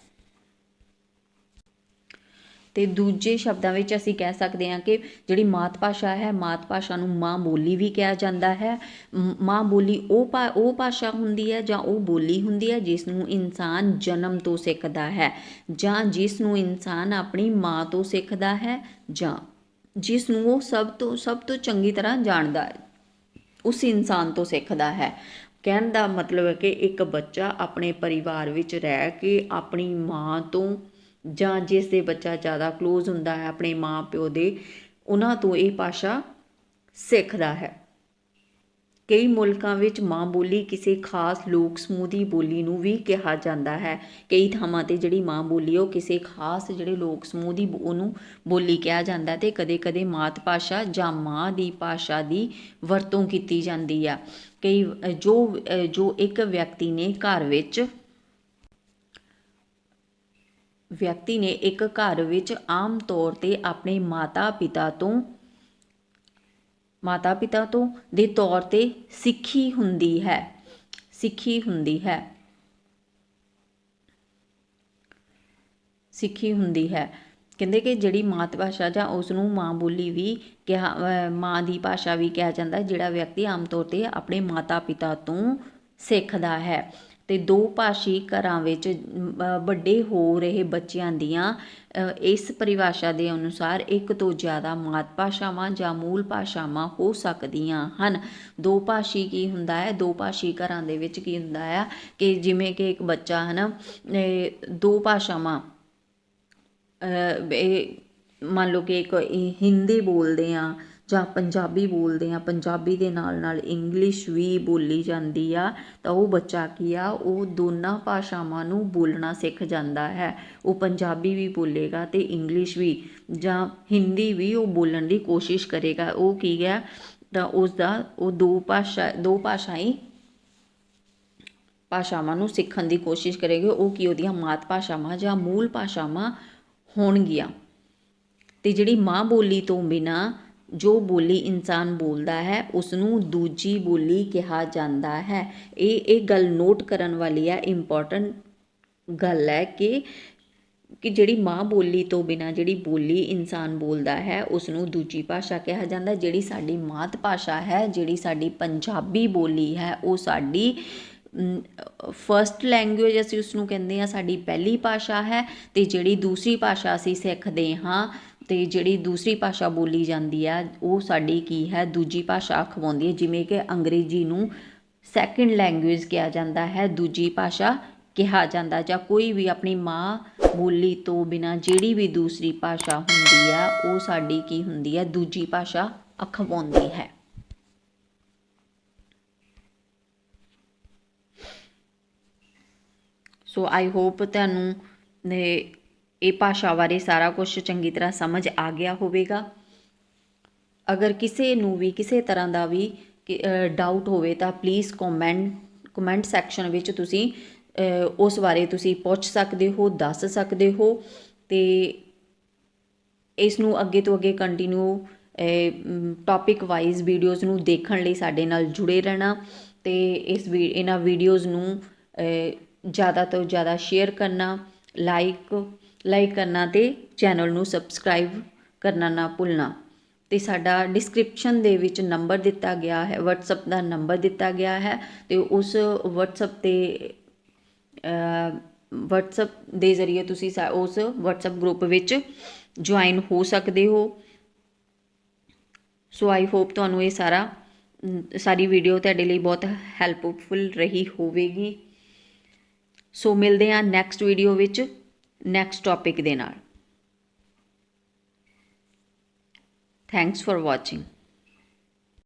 तो दूजे शब्दों में असीं कह सकते हैं कि जिहड़ी मात भाषा है, मात भाषा नूं माँ बोली भी कहा जाता है। माँ बोली वो भाषा हुंदी है जां वो बोली हुंदी है जिसनूं इंसान जन्म तो सिखदा है, जां जिसनूं इंसान अपनी माँ तो सिखदा है, जां जिसनूं वो सब तो चंगी तरह जानदा है, उस इंसान तो सिखदा है। कहण दा मतलब है कि एक बच्चा अपने परिवार विच रह के अपनी माँ तो जां जिस दे बच्चा ज़्यादा क्लोज हुंदा है अपने माँ प्यो दे, उन्हां तो ये भाषा सिखदा है। कई मुल्कां विच माँ बोली किसी खास लोक समूह की बोली नूं भी कहा जाता है। कई थावां ते जिहड़ी माँ बोली है किसी खास जिहड़े लोक समूह की उहनूं बोली कहा जाता है। तो कदे कदे मात भाषा जां माँ की भाषा की वरतों कीती जाती है। कई जो एक व्यक्ति ने घर विच आम तौर ते अपने माता पिता तो दे तौर ते सिੱਖੀ ਹੁੰਦੀ है। कहते कि जिहड़ी मात भाषा जां उसनूं माँ बोली भी कहा, माँ की भाषा भी कहा जाता है, जिहड़ा व्यक्ति आम तौर ते अपने माता पिता तो सिੱਖਦਾ है। ਤੇ ਦੋ ਭਾਸ਼ੀ ਘਰਾਂ ਵਿੱਚ ਵੱਡੇ ਹੋ ਰਹੇ ਬੱਚਿਆਂ ਦੀਆਂ ਇਸ ਪਰਿਭਾਸ਼ਾ ਦੇ ਅਨੁਸਾਰ ਇੱਕ ਤੋਂ ਜ਼ਿਆਦਾ ਮਾਤ ਭਾਸ਼ਾਵਾਂ ਜਾਂ ਮੂਲ ਭਾਸ਼ਾਵਾਂ ਹੋ ਸਕਦੀਆਂ ਹਨ। ਦੋ ਭਾਸ਼ੀ ਕੀ ਹੁੰਦਾ ਹੈ? ਦੋ ਭਾਸ਼ੀ ਘਰਾਂ ਦੇ ਵਿੱਚ ਕੀ ਹੁੰਦਾ ਆ ਕਿ ਜਿਵੇਂ ਕਿ ਇੱਕ ਬੱਚਾ ਹੈ ਨਾ, ਦੋ ਭਾਸ਼ਾਵਾਂ ਮੰਨ ਲਓ ਕਿ ਇੱਕ ਹਿੰਦੀ ਬੋਲਦੇ ਹਾਂ ਜਾਂ ਪੰਜਾਬੀ ਬੋਲਦੇ ਹਾਂ, ਪੰਜਾਬੀ ਦੇ ਨਾਲ ਨਾਲ ਇੰਗਲਿਸ਼ ਵੀ ਬੋਲੀ ਜਾਂਦੀ ਆ, ਤਾਂ ਉਹ ਬੱਚਾ ਕੀ ਆ, ਉਹ ਦੋਨਾਂ ਭਾਸ਼ਾਵਾਂ ਨੂੰ ਬੋਲਣਾ ਸਿੱਖ ਜਾਂਦਾ ਹੈ। ਉਹ ਪੰਜਾਬੀ ਵੀ ਬੋਲੇਗਾ ਅਤੇ ਇੰਗਲਿਸ਼ ਵੀ ਜਾਂ ਹਿੰਦੀ ਵੀ ਉਹ ਬੋਲਣ ਦੀ ਕੋਸ਼ਿਸ਼ ਕਰੇਗਾ। ਉਹ ਕੀ ਹੈ ਤਾਂ ਉਹ ਦੋ ਭਾਸ਼ਾਵਾਂ ਨੂੰ ਸਿੱਖਣ ਦੀ ਕੋਸ਼ਿਸ਼ ਕਰੇਗੀ। ਉਹ ਕੀ ਉਹਦੀਆਂ ਮਾਤ ਭਾਸ਼ਾਵਾਂ ਜਾਂ ਮੂਲ ਭਾਸ਼ਾਵਾਂ ਹੋਣਗੀਆਂ। ਅਤੇ ਜਿਹੜੀ ਮਾਂ ਬੋਲੀ ਤੋਂ ਬਿਨਾਂ ਜੋ ਬੋਲੀ ਇਨਸਾਨ ਬੋਲਦਾ ਹੈ ਉਸਨੂੰ ਦੂਜੀ ਬੋਲੀ ਕਿਹਾ ਜਾਂਦਾ ਹੈ। ਇਹ ਗੱਲ ਨੋਟ ਕਰਨ ਵਾਲੀ ਹੈ, ਇੰਪੋਰਟੈਂਟ ਗੱਲ ਹੈ ਕਿ ਜਿਹੜੀ ਮਾਂ ਬੋਲੀ ਤੋਂ ਬਿਨਾਂ ਜਿਹੜੀ ਬੋਲੀ ਇਨਸਾਨ ਬੋਲਦਾ ਹੈ ਉਸਨੂੰ ਦੂਜੀ ਭਾਸ਼ਾ ਕਿਹਾ ਜਾਂਦਾ। ਜਿਹੜੀ ਸਾਡੀ ਮਾਤ ਭਾਸ਼ਾ ਹੈ, ਜਿਹੜੀ ਸਾਡੀ ਪੰਜਾਬੀ ਬੋਲੀ ਹੈ, ਉਹ ਸਾਡੀ ਫਸਟ ਲੈਂਗੁਏਜ ਅਸੀਂ ਉਸਨੂੰ ਕਹਿੰਦੇ ਹਾਂ, ਸਾਡੀ ਪਹਿਲੀ ਭਾਸ਼ਾ ਹੈ। ਅਤੇ ਜਿਹੜੀ ਦੂਸਰੀ ਭਾਸ਼ਾ ਅਸੀਂ ਸਿੱਖਦੇ ਹਾਂ ਅਤੇ ਜਿਹੜੀ ਦੂਸਰੀ ਭਾਸ਼ਾ ਬੋਲੀ ਜਾਂਦੀ ਹੈ ਉਹ ਸਾਡੀ ਕੀ ਹੈ, ਦੂਜੀ ਭਾਸ਼ਾ ਅਖਵਾਉਂਦੀ ਹੈ। ਜਿਵੇਂ ਕਿ ਅੰਗਰੇਜ਼ੀ ਨੂੰ ਸੈਕਿੰਡ ਲੈਂਗੁਏਜ ਕਿਹਾ ਜਾਂਦਾ ਹੈ, ਦੂਜੀ ਭਾਸ਼ਾ ਕਿਹਾ ਜਾਂਦਾ। ਜਾਂ ਕੋਈ ਵੀ ਆਪਣੀ ਮਾਂ ਬੋਲੀ ਤੋਂ ਬਿਨਾਂ ਜਿਹੜੀ ਵੀ ਦੂਸਰੀ ਭਾਸ਼ਾ ਹੁੰਦੀ ਹੈ ਉਹ ਸਾਡੀ ਕੀ ਹੁੰਦੀ ਹੈ, ਦੂਜੀ ਭਾਸ਼ਾ ਅਖਵਾਉਂਦੀ ਹੈ। ਸੋ ਆਈ ਹੋਪ ਤੁਹਾਨੂੰ ਇਹ ਭਾਸ਼ਾ ਬਾਰੇ ਸਾਰਾ ਕੁਛ ਚੰਗੀ ਤਰ੍ਹਾਂ ਸਮਝ ਆ ਗਿਆ ਹੋਵੇਗਾ। ਅਗਰ ਕਿਸੇ ਨੂੰ ਵੀ ਕਿਸੇ ਤਰ੍ਹਾਂ ਦਾ ਵੀ ਡਾਊਟ ਹੋਵੇ ਤਾਂ ਪਲੀਜ਼ ਕਮੈਂਟ ਸੈਕਸ਼ਨ ਵਿੱਚ ਤੁਸੀਂ ਉਸ ਬਾਰੇ ਤੁਸੀਂ ਪੁੱਛ ਸਕਦੇ ਹੋ, ਦੱਸ ਸਕਦੇ ਹੋ। ਅਤੇ ਇਸ ਨੂੰ ਅੱਗੇ ਤੋਂ ਅੱਗੇ ਕੰਟੀਨਿਊ ਟੌਪਿਕ ਵਾਈਜ਼ ਵੀਡੀਓਜ਼ ਨੂੰ ਦੇਖਣ ਲਈ ਸਾਡੇ ਨਾਲ ਜੁੜੇ ਰਹਿਣਾ ਅਤੇ ਇਹਨਾਂ ਵੀਡੀਓਜ਼ ਨੂੰ ਜ਼ਿਆਦਾ ਤੋਂ ਜ਼ਿਆਦਾ ਸ਼ੇਅਰ ਕਰਨਾ, ਲਾਈਕ ਕਰਨਾ ਅਤੇ ਚੈਨਲ ਨੂੰ ਸਬਸਕ੍ਰਾਈਬ ਕਰਨਾ ਨਾ ਭੁੱਲਣਾ। ਅਤੇ ਸਾਡਾ ਡਿਸਕ੍ਰਿਪਸ਼ਨ ਦੇ ਵਿੱਚ ਨੰਬਰ ਦਿੱਤਾ ਗਿਆ ਹੈ, ਵਟਸਐਪ ਦਾ ਨੰਬਰ ਦਿੱਤਾ ਗਿਆ ਹੈ ਅਤੇ ਉਸ ਵਟਸਐਪ ਦੇ ਜ਼ਰੀਏ ਤੁਸੀਂ ਉਸ ਵਟਸਐਪ ਗਰੁੱਪ ਵਿੱਚ ਜੁਆਇਨ ਹੋ ਸਕਦੇ ਹੋ। ਸੋ ਆਈ ਹੋਪ ਤੁਹਾਨੂੰ ਇਹ ਸਾਰੀ ਵੀਡੀਓ ਤੁਹਾਡੇ ਲਈ ਬਹੁਤ ਹੈਲਪਫੁਲ ਰਹੀ ਹੋਵੇਗੀ। ਸੋ ਮਿਲਦੇ ਹਾਂ ਨੈਕਸਟ ਵੀਡੀਓ ਵਿੱਚ ਨੈਕਸਟ ਟੌਪਿਕ ਦੇ ਨਾਲ। Thanks for watching.